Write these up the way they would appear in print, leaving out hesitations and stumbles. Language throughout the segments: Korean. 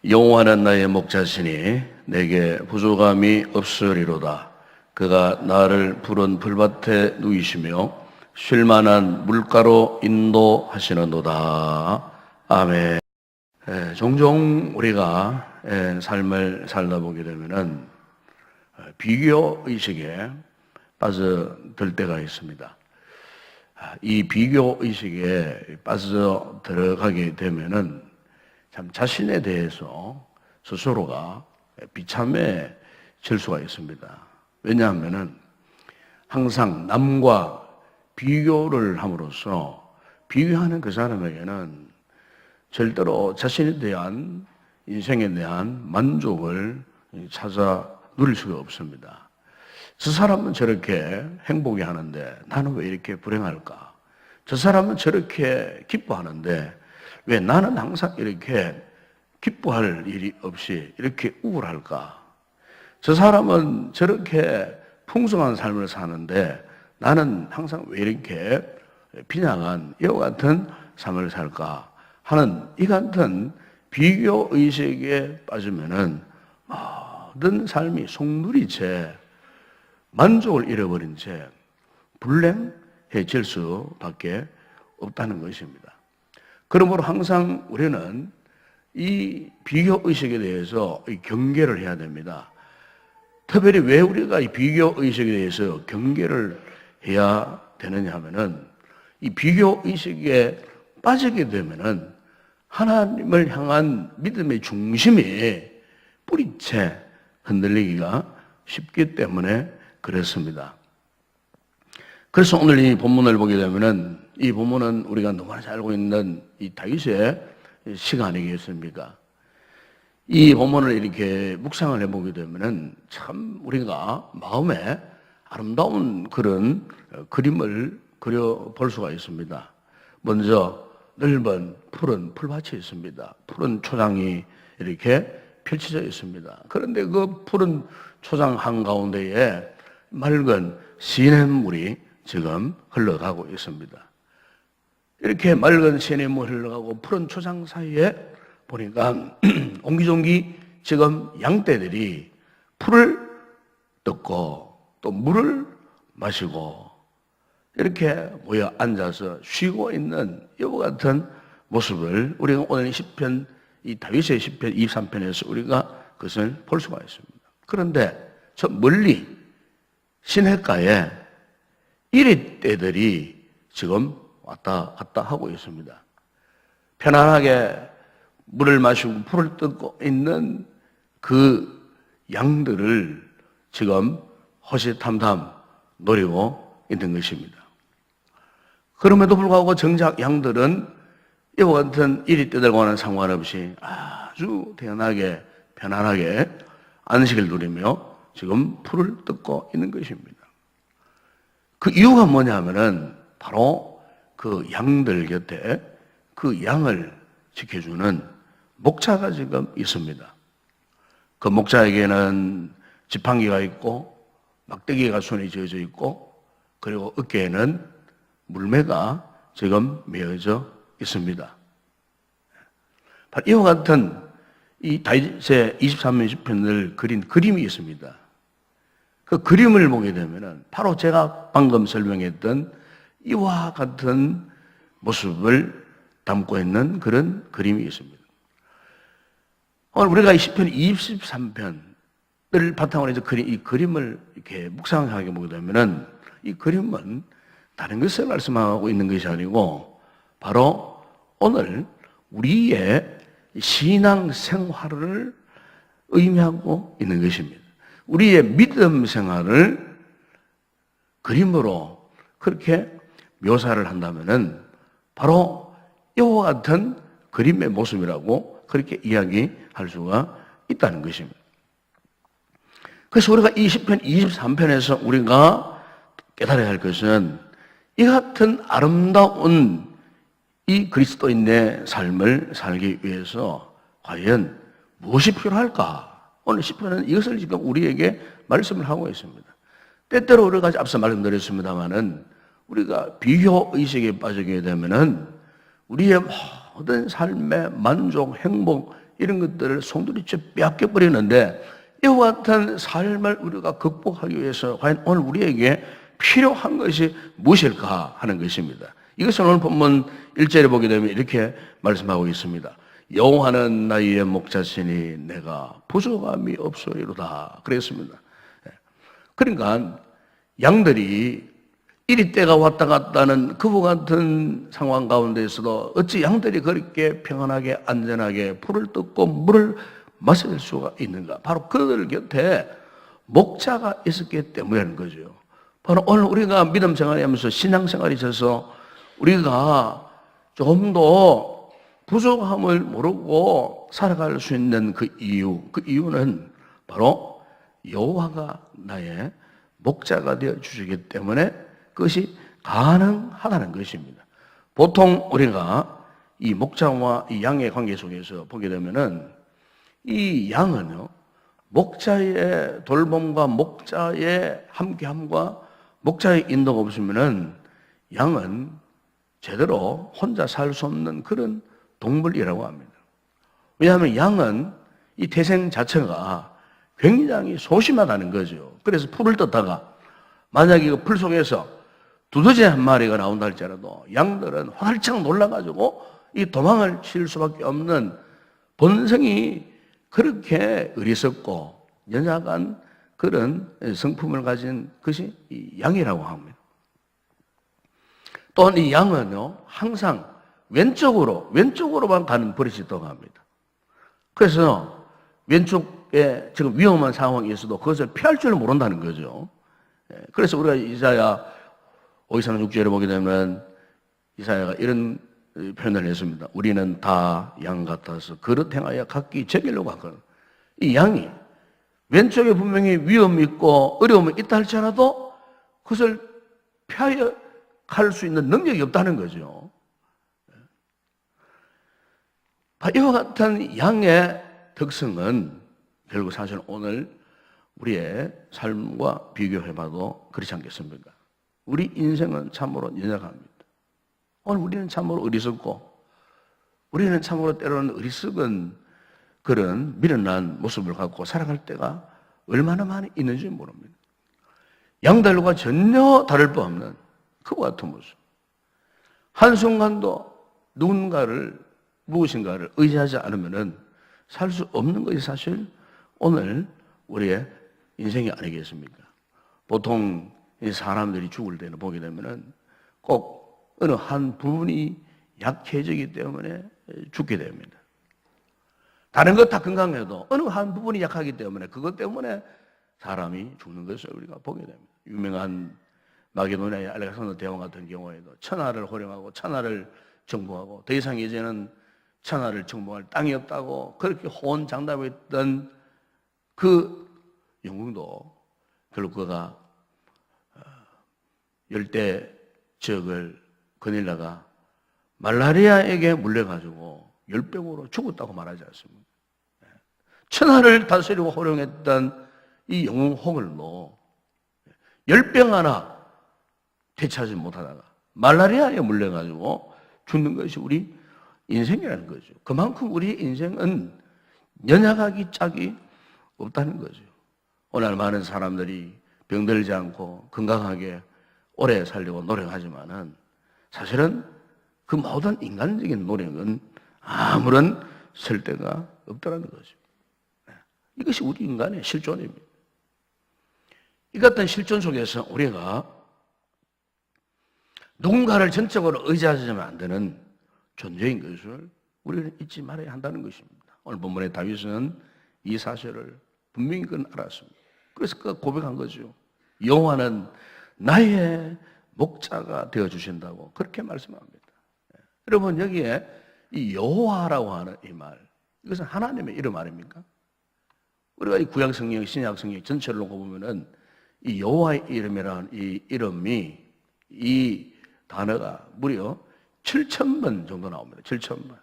여호와는 나의 목자시니 내게 부족함이 없으리로다. 그가 나를 푸른 풀밭에 누이시며 쉴 만한 물가로 인도하시는도다. 아멘. 종종 우리가 삶을 살다 보게 되면은 비교 의식에 빠져들 때가 있습니다. 이 비교 의식에 빠져 들어가게 되면은 참 자신에 대해서 스스로가 비참해질 수가 있습니다. 왜냐하면은 항상 남과 비교를 함으로써 비교하는 그 사람에게는 절대로 자신에 대한 인생에 대한 만족을 찾아 누릴 수가 없습니다. 저 사람은 저렇게 행복해 하는데 나는 왜 이렇게 불행할까? 저 사람은 저렇게 기뻐하는데 왜 나는 항상 이렇게 기뻐할 일이 없이 이렇게 우울할까? 저 사람은 저렇게 풍성한 삶을 사는데 나는 항상 왜 이렇게 빈약한 이와 같은 삶을 살까? 하는 이 같은 비교 의식에 빠지면은 모든 삶이 속누린 채 만족을 잃어버린 채 불행해질 수밖에 없다는 것입니다. 그러므로 항상 우리는 이 비교 의식에 대해서 경계를 해야 됩니다. 특별히 왜 우리가 이 비교 의식에 대해서 경계를 해야 되느냐 하면은 이 비교 의식에 빠지게 되면은 하나님을 향한 믿음의 중심이 뿌리채 흔들리기가 쉽기 때문에 그렇습니다. 그래서 오늘 이 본문을 보게 되면은 이 본문은 우리가 너무나 잘 알고 있는 이 다윗의 시가 아니겠습니까? 이 본문을 이렇게 묵상을 해보게 되면은 참 우리가 마음에 아름다운 그런 그림을 그려볼 수가 있습니다. 먼저 넓은 푸른 풀밭이 있습니다. 푸른 초장이 이렇게 펼쳐져 있습니다. 그런데 그 푸른 초장 한가운데에 맑은 시냇물이 지금 흘러가고 있습니다. 이렇게 맑은 시냇물이 흘러가고 푸른 초장 사이에 보니까 옹기종기 지금 양떼들이 풀을 뜯고 또 물을 마시고 이렇게 모여 앉아서 쉬고 있는 이와 같은 모습을 우리가 오늘 시편, 이 다윗의 시편 23편에서 우리가 그것을 볼 수가 있습니다. 그런데 저 멀리 시냇가에 이리떼들이 지금 왔다 갔다 하고 있습니다. 편안하게 물을 마시고 풀을 뜯고 있는 그 양들을 지금 호시탐탐 노리고 있는 것입니다. 그럼에도 불구하고 정작 양들은 이와 같은 이리떼들과는 상관없이 아주 태연하게 편안하게 안식을 누리며 지금 풀을 뜯고 있는 것입니다. 그 이유가 뭐냐면은 바로 그 양들 곁에 그 양을 지켜주는 목자가 지금 있습니다. 그 목자에게는 지팡이가 있고 막대기가 손에 쥐어져 있고 그리고 어깨에는 물매가 지금 메어져 있습니다. 바로 이와 같은 이 다윗의 23편 시편을 그린 그림이 있습니다. 그 그림을 보게 되면은 바로 제가 방금 설명했던 이와 같은 모습을 담고 있는 그런 그림이 있습니다. 오늘 우리가 이 시편 23편을 바탕으로 해서 이 그림을 이렇게 묵상하게 보게 되면은 이 그림은 다른 것을 말씀하고 있는 것이 아니고 바로 오늘 우리의 신앙 생활을 의미하고 있는 것입니다. 우리의 믿음 생활을 그림으로 그렇게 묘사를 한다면은 바로 이와 같은 그림의 모습이라고 그렇게 이야기할 수가 있다는 것입니다. 그래서 우리가 이 시편 23편에서 우리가 깨달아야 할 것은 이 같은 아름다운 이 그리스도인의 삶을 살기 위해서 과연 무엇이 필요할까? 오늘 시편은 이것을 지금 우리에게 말씀을 하고 있습니다. 때때로 우리가 앞서 말씀드렸습니다마는 우리가 비교 의식에 빠지게 되면은 우리의 모든 삶의 만족, 행복 이런 것들을 송두리째 빼앗겨 버리는데, 이와 같은 삶을 우리가 극복하기 위해서 과연 오늘 우리에게 필요한 것이 무엇일까 하는 것입니다. 이것은 오늘 본문 1절에 보게 되면 이렇게 말씀하고 있습니다. 여호와는 나의 목자시니 내가 부족함이 없소이로다 그랬습니다. 그러니까 양들이 이리 때가 왔다 갔다 하는 그와 같은 상황 가운데서도 어찌 양들이 그렇게 평안하게 안전하게 풀을 뜯고 물을 마실 수가 있는가? 바로 그들 곁에 목자가 있었기 때문이라는 거죠. 바로 오늘 우리가 믿음 생활을 하면서 신앙 생활이 있어서 우리가 조금 더 부족함을 모르고 살아갈 수 있는 그 이유는 바로 여호와가 나의 목자가 되어 주시기 때문에 그것이 가능하다는 것입니다. 보통 우리가 이 목자와 이 양의 관계 속에서 보게 되면은 이 양은요, 목자의 돌봄과 목자의 함께함과 목자의 인도가 없으면은 양은 제대로 혼자 살 수 없는 그런 동물이라고 합니다. 왜냐하면 양은 이 태생 자체가 굉장히 소심하다는 거죠. 그래서 풀을 뜯다가 만약에 그 풀 속에서 두더지 한 마리가 나온다 할지라도 양들은 활짝 놀라가지고 이 도망을 칠 수밖에 없는 본성이 그렇게 어리석고 연약한 그런 성품을 가진 것이 이 양이라고 합니다. 또한 이 양은요, 항상 왼쪽으로만 가는 버릇이 있다고 합니다. 그래서 왼쪽에 지금 위험한 상황이 있어도 그것을 피할 줄 모른다는 거죠. 그래서 우리가 이사야 53장 6절에 보게 되면 이사야가 이런 표현을 했습니다. 우리는 다 양 같아서 그릇 행하여 각기 제 길로 가거든. 이 양이 왼쪽에 분명히 위험이 있고 어려움이 있다 할지라도 그것을 피하여 갈 수 있는 능력이 없다는 거죠. 이와 같은 양의 특성은 결국 사실 오늘 우리의 삶과 비교해봐도 그렇지 않겠습니까? 우리 인생은 참으로 연약합니다. 오늘 우리는 참으로 어리석고 우리는 참으로 때로는 어리석은 그런 미련한 모습을 갖고 살아갈 때가 얼마나 많이 있는지 모릅니다. 양들과 전혀 다를 바 없는 그와 같은 모습. 한순간도 무엇인가를 의지하지 않으면 살 수 없는 것이 사실 오늘 우리의 인생이 아니겠습니까? 보통 사람들이 죽을 때는 보게 되면은 꼭 어느 한 부분이 약해지기 때문에 죽게 됩니다. 다른 것 다 건강해도 어느 한 부분이 약하기 때문에 그것 때문에 사람이 죽는 것을 우리가 보게 됩니다. 유명한 마게도냐의 알렉산더 대왕 같은 경우에도 천하를 호령하고 천하를 정복하고 더 이상 이제는 천하를 정복할 땅이 없다고 그렇게 호언장담했던 그 영웅도 결국 그가 열대 지역을 거닐다가 말라리아에게 물려가지고 열병으로 죽었다고 말하지 않습니까? 천하를 다스리고 호령했던 이 영웅 호걸도 열병 하나 되찾지 못하다가 말라리아에 물려가지고 죽는 것이 우리 인생이라는 거죠. 그만큼 우리 인생은 연약하기 짝이 없다는 거죠. 오늘 많은 사람들이 병들지 않고 건강하게 오래 살려고 노력하지만은 사실은 그 모든 인간적인 노력은 아무런 쓸데가 없다는 거죠. 이것이 우리 인간의 실존입니다. 이 같은 실존 속에서 우리가 누군가를 전적으로 의지하지면 안 되는 존재인 것을 우리는 잊지 말아야 한다는 것입니다. 오늘 본문의 다윗은 이 사실을 분명히 그건 알았습니다. 그래서 그가 고백한 거죠. 여호와는 나의 목자가 되어주신다고 그렇게 말씀합니다. 여러분 여기에 이 여호와라고 하는 이 말, 이것은 하나님의 이름 아닙니까? 우리가 이 구약 성경, 신약 성경 전체를 놓고 보면은 이 여호와의 이름이라는 이 이름이 이 단어가 무려 7,000번 정도 나옵니다. 7,000번.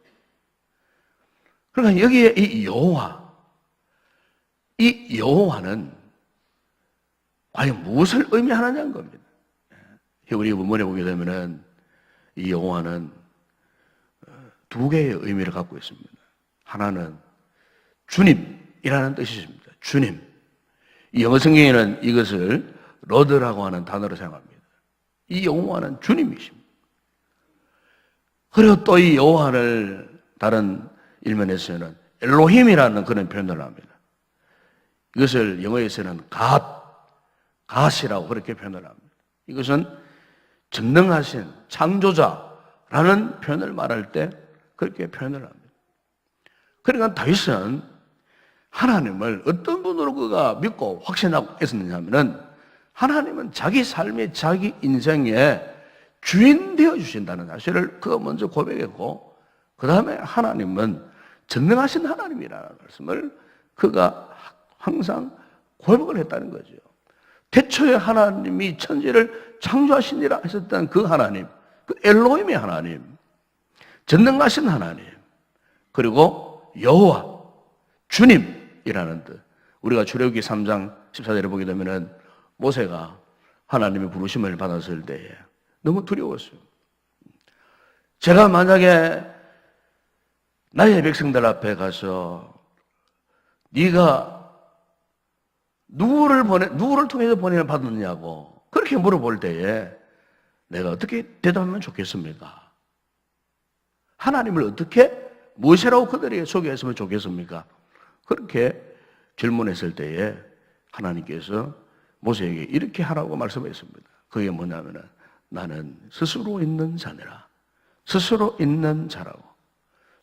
그러니까 여기에 이 여호와는 과연 무엇을 의미하느냐는 겁니다. 우리 본문에 보게 되면은 이 여호와는 두 개의 의미를 갖고 있습니다. 하나는 주님이라는 뜻이 있습니다. 주님. 이 영어 성경에는 이것을 로드라고 하는 단어로 사용합니다. 이 여호와는 주님이십니다. 그리고 또 이 여호와를 다른 일면에서는 엘로힘이라는 그런 표현을 합니다. 이것을 영어에서는 갓이라고 그렇게 표현을 합니다. 이것은 전능하신 창조자라는 표현을 말할 때 그렇게 표현을 합니다. 그러니까 다윗은 하나님을 어떤 분으로 그가 믿고 확신하고 했었느냐 하면은 하나님은 자기 삶의 자기 인생의 주인 되어 주신다는 사실을 그가 먼저 고백했고, 그 다음에 하나님은 전능하신 하나님이라는 말씀을 그가 항상 고백을 했다는 거죠. 태초에 하나님이 천지를 창조하시니라 하셨던 그 하나님, 그 엘로힘의 하나님, 전능하신 하나님, 그리고 여호와, 주님이라는 뜻. 우리가 출애굽기 3장 14절에 보게 되면은 모세가 하나님의 부르심을 받았을 때에 너무 두려웠어요. 제가 만약에 나의 백성들 앞에 가서 네가 누구를 통해서 보내를 받았느냐고 그렇게 물어볼 때에 내가 어떻게 대답하면 좋겠습니까? 하나님을 어떻게 무엇이라고 그들에게 소개했으면 좋겠습니까? 그렇게 질문했을 때에 하나님께서 모세에게 이렇게 하라고 말씀했습니다. 그게 뭐냐면은 나는 스스로 있는 자니라. 스스로 있는 자라고.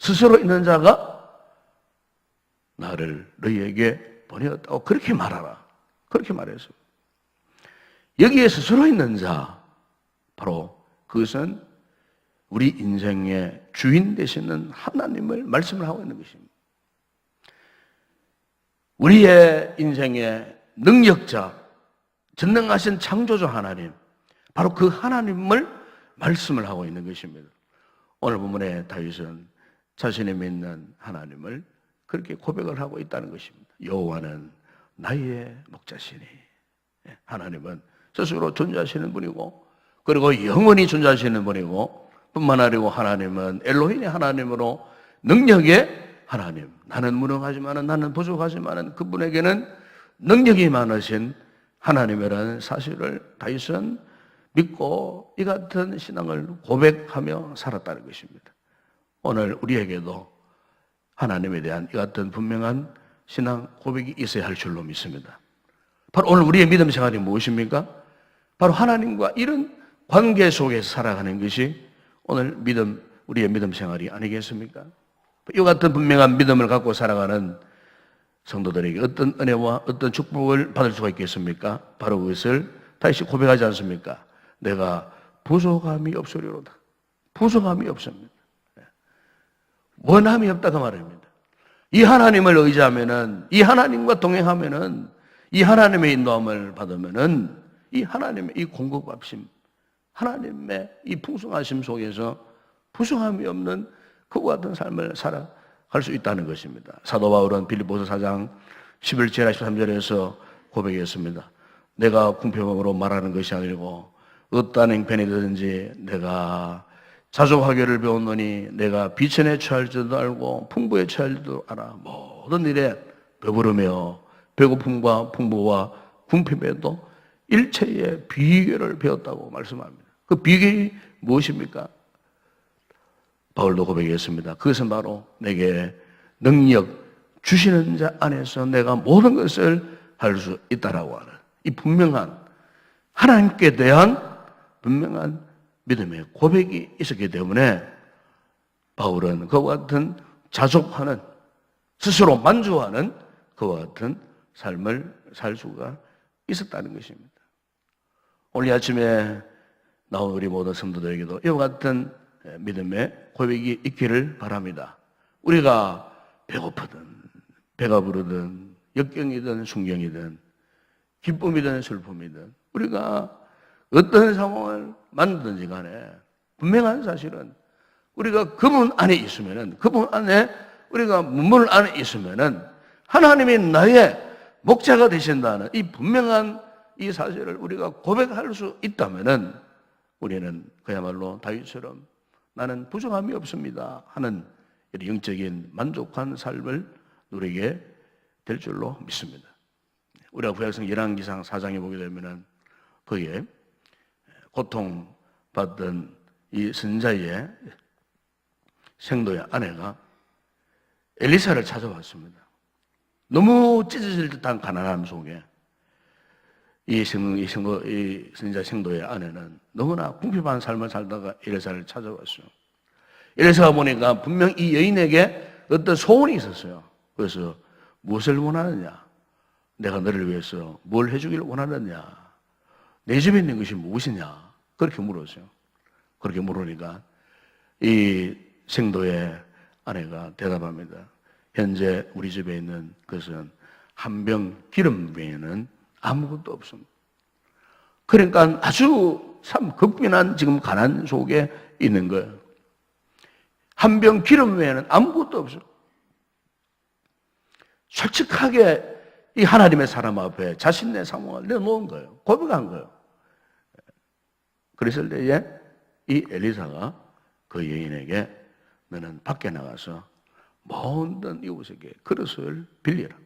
스스로 있는 자가 나를 너희에게 보내었다고 그렇게 말하라. 그렇게 말했어요. 여기에 스스로 있는 자, 바로 그것은 우리 인생의 주인 되시는 하나님을 말씀을 하고 있는 것입니다. 우리의 인생의 능력자, 전능하신 창조주 하나님, 바로 그 하나님을 말씀을 하고 있는 것입니다. 오늘 본문의 다윗은 자신이 믿는 하나님을 그렇게 고백을 하고 있다는 것입니다. 여호와는 나의 목자시니. 하나님은 스스로 존재하시는 분이고, 그리고 영원히 존재하시는 분이고, 뿐만 아니고 하나님은 엘로힘의 하나님으로 능력의 하나님. 나는 무능하지만은, 나는 부족하지만은 그분에게는 능력이 많으신 하나님이라는 사실을 다윗은 믿고 이 같은 신앙을 고백하며 살았다는 것입니다. 오늘 우리에게도 하나님에 대한 이 같은 분명한 신앙 고백이 있어야 할 줄로 믿습니다. 바로 오늘 우리의 믿음 생활이 무엇입니까? 바로 하나님과 이런 관계 속에서 살아가는 것이 오늘 우리의 믿음 생활이 아니겠습니까? 이 같은 분명한 믿음을 갖고 살아가는 성도들에게 어떤 은혜와 어떤 축복을 받을 수가 있겠습니까? 바로 그것을 다시 고백하지 않습니까? 내가 부족함이 없으리로다. 부족함이 없습니다. 원함이 없다 그 말입니다. 이 하나님을 의지하면은, 이 하나님과 동행하면은, 이 하나님의 인도함을 받으면은, 이 하나님의 이 공급하심, 하나님의 이 풍성하심 속에서 부족함이 없는 그와 같은 삶을 살아갈 수 있다는 것입니다. 사도 바울은 빌립보서 4장 11절 13절에서 고백했습니다. 내가 궁핍함으로 말하는 것이 아니고 어떠한 행편이든지 내가 자족하기를 배웠노니 내가 비천에 처할 줄도 알고 풍부에 처할 줄도 알아. 모든 일에 배부르며 배고픔과 풍부와 궁핍에도 일체의 비결을 배웠다고 말씀합니다. 그 비결이 무엇입니까? 바울도 고백했습니다. 그것은 바로 내게 능력 주시는 자 안에서 내가 모든 것을 할 수 있다라고 하는 이 분명한 하나님께 대한 분명한 믿음의 고백이 있었기 때문에 바울은 그와 같은 자족하는, 스스로 만족하는 그와 같은 삶을 살 수가 있었다는 것입니다. 오늘 아침에 나온 우리 모든 성도들에게도 이와 같은 믿음의 고백이 있기를 바랍니다. 우리가 배고프든 배가 부르든 역경이든 순경이든 기쁨이든 슬픔이든 우리가 어떤 상황을 만든지 간에 분명한 사실은 우리가 그분 안에 있으면은, 그분 안에 우리가 문물 안에 있으면은 하나님이 나의 목자가 되신다는 이 분명한 이 사실을 우리가 고백할 수 있다면은 우리는 그야말로 다윗처럼 나는 부족함이 없습니다 하는 영적인 만족한 삶을 누리게 될 줄로 믿습니다. 우리가 구약성 열왕기상 4장에 보게 되면은 거기에 고통받던 이 선자의 생도의 아내가 엘리사를 찾아왔습니다. 너무 찢어질 듯한 가난함 속에 이 선자 생도의 아내는 너무나 궁핍한 삶을 살다가 엘리사를 찾아왔어요. 엘리사가 보니까 분명 이 여인에게 어떤 소원이 있었어요. 그래서 무엇을 원하느냐? 내가 너를 위해서 뭘 해주기를 원하느냐? 내 집에 있는 것이 무엇이냐? 그렇게 물었어요. 그렇게 물으니까 이 생도의 아내가 대답합니다. 현재 우리 집에 있는 것은 한 병 기름 외에는 아무것도 없습니다. 그러니까 아주 참 극빈한 지금 가난 속에 있는 거예요. 한 병 기름 외에는 아무것도 없어요. 솔직하게 이 하나님의 사람 앞에 자신의 상황을 내놓은 거예요. 고백한 거예요. 그랬을 때에 이 엘리사가 그 여인에게 너는 밖에 나가서 모든 이웃에게 그릇을 빌리라.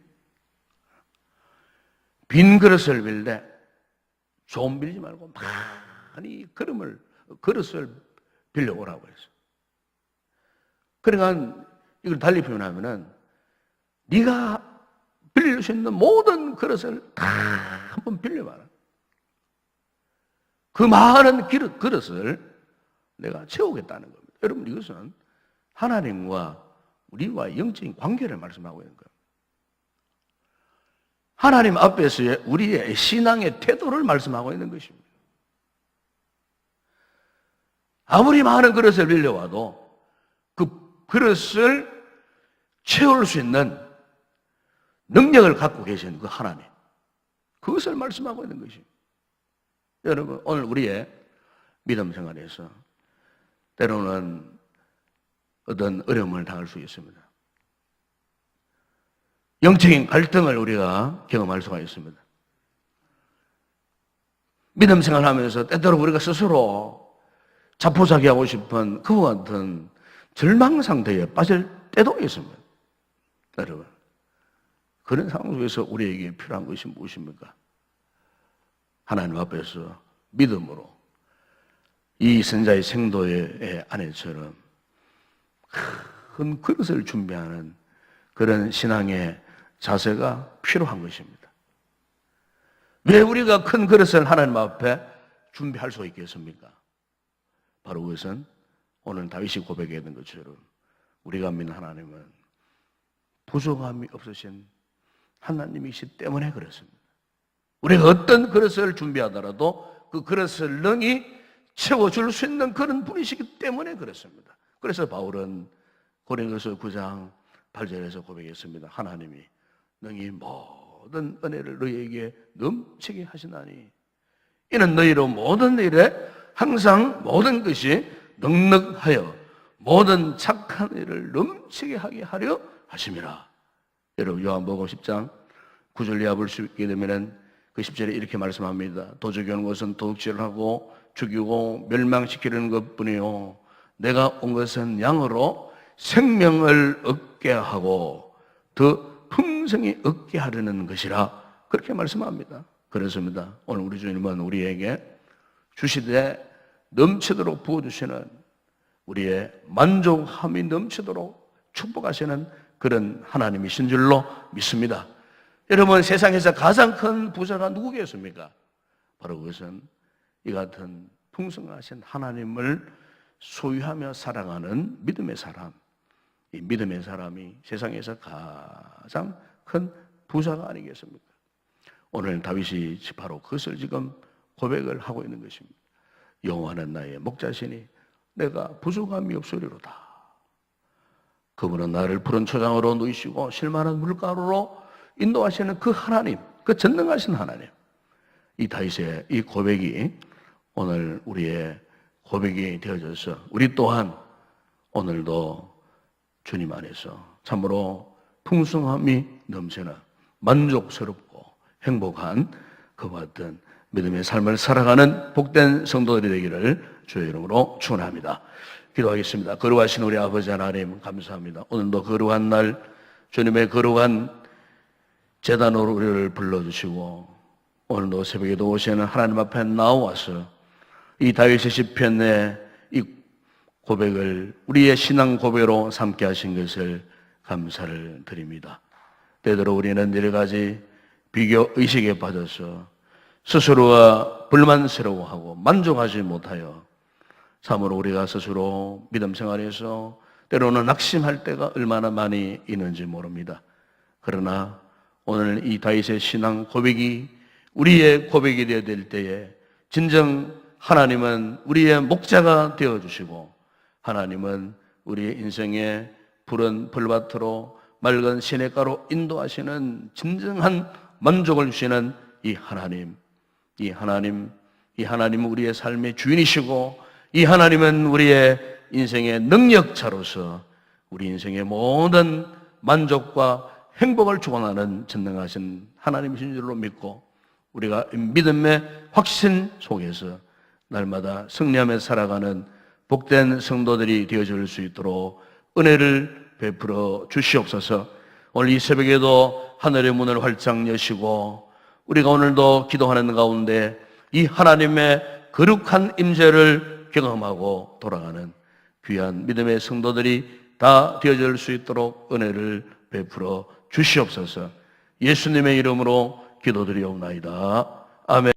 빈 그릇을 빌되 좀 빌리지 말고 많이 그릇을 빌려오라고 했어요. 그러니까 이걸 달리 표현하면은 네가 빌릴 수 있는 모든 그릇을 다 한번 빌려봐라. 그 많은 그릇을 내가 채우겠다는 겁니다. 여러분, 이것은 하나님과 우리와 영적인 관계를 말씀하고 있는 거예요. 하나님 앞에서의 우리의 신앙의 태도를 말씀하고 있는 것입니다. 아무리 많은 그릇을 빌려와도 그 그릇을 채울 수 있는 능력을 갖고 계신 그 하나님, 그것을 말씀하고 있는 것입니다. 여러분, 오늘 우리의 믿음 생활에서 때로는 어떤 어려움을 당할 수 있습니다. 영적인 갈등을 우리가 경험할 수가 있습니다. 믿음 생활하면서 때때로 우리가 스스로 자포자기하고 싶은 그와 같은 절망 상태에 빠질 때도 있습니다. 여러분, 그런 상황 속에서 우리에게 필요한 것이 무엇입니까? 하나님 앞에서 믿음으로 이 선자의 생도의 아내처럼 큰 그릇을 준비하는 그런 신앙의 자세가 필요한 것입니다. 왜 우리가 큰 그릇을 하나님 앞에 준비할 수 있겠습니까? 바로 그것은 오늘 다윗이 고백했던 것처럼 우리가 믿는 하나님은 부족함이 없으신 하나님이시기 때문에 그렇습니다. 우리가 어떤 그릇을 준비하더라도 그 그릇을 능히 채워줄 수 있는 그런 분이시기 때문에 그렇습니다. 그래서 바울은 고린도서 9장 8절에서 고백했습니다. 하나님이 능히 모든 은혜를 너희에게 넘치게 하시나니 이는 너희로 모든 일에 항상 모든 것이 넉넉하여 모든 착한 일을 넘치게 하게 하려 하심이라. 여러분, 요한복음 10장 9절 이하 볼 수 있게 되면 그 10절에 이렇게 말씀합니다. 도적이 오는 것은 도둑질을 하고 죽이고 멸망시키려는 것뿐이요 내가 온 것은 양으로 생명을 얻게 하고 더 풍성히 얻게 하려는 것이라, 그렇게 말씀합니다. 그렇습니다. 오늘 우리 주님은 우리에게 주시되 넘치도록 부어주시는, 우리의 만족함이 넘치도록 축복하시는 그런 하나님이신 줄로 믿습니다. 여러분, 세상에서 가장 큰 부자가 누구겠습니까? 바로 그것은 이 같은 풍성하신 하나님을 소유하며 살아가는 믿음의 사람, 이 믿음의 사람이 세상에서 가장 큰 부자가 아니겠습니까? 오늘 다윗이 바로 그것을 지금 고백을 하고 있는 것입니다. 여호와는 나의 목자시니 내가 부족함이 없으리로다. 그분은 나를 푸른 초장으로 누이시고 실만한 물가루로 인도하시는 그 하나님, 그 전능하신 하나님. 이 다윗의 이 고백이 오늘 우리의 고백이 되어져서 우리 또한 오늘도 주님 안에서 참으로 풍성함이 넘치는 만족스럽고 행복한 그와 같은 믿음의 삶을 살아가는 복된 성도들이 되기를 주의 이름으로 축원합니다. 기도하겠습니다. 거룩하신 우리 아버지 하나님, 감사합니다. 오늘도 거룩한 날 주님의 거룩한 제단으로 우리를 불러주시고 오늘도 새벽에도 오시는 하나님 앞에 나와서 이 다윗의 시편의 이 고백을 우리의 신앙 고백으로 삼게 하신 것을 감사를 드립니다. 때때로 우리는 여러 가지 비교 의식에 빠져서 스스로가 불만스러워하고 만족하지 못하여 참으로 우리가 스스로 믿음 생활에서 때로는 낙심할 때가 얼마나 많이 있는지 모릅니다. 그러나 오늘 이 다윗의 신앙 고백이 우리의 고백이 되어야 될 때에 진정 하나님은 우리의 목자가 되어주시고 하나님은 우리의 인생의 푸른 풀밭으로 맑은 시냇가로 인도하시는 진정한 만족을 주시는 이 하나님은 우리의 삶의 주인이시고 이 하나님은 우리의 인생의 능력자로서 우리 인생의 모든 만족과 행복을 주관하는 전능하신 하나님이신 줄로 믿고 우리가 믿음의 확신 속에서 날마다 승리하며 살아가는 복된 성도들이 되어줄 수 있도록 은혜를 베풀어 주시옵소서. 오늘 이 새벽에도 하늘의 문을 활짝 여시고 우리가 오늘도 기도하는 가운데 이 하나님의 거룩한 임재를 경험하고 돌아가는 귀한 믿음의 성도들이 다 되어줄 수 있도록 은혜를 베풀어 주시옵소서. 예수님의 이름으로 기도드리옵나이다. 아멘.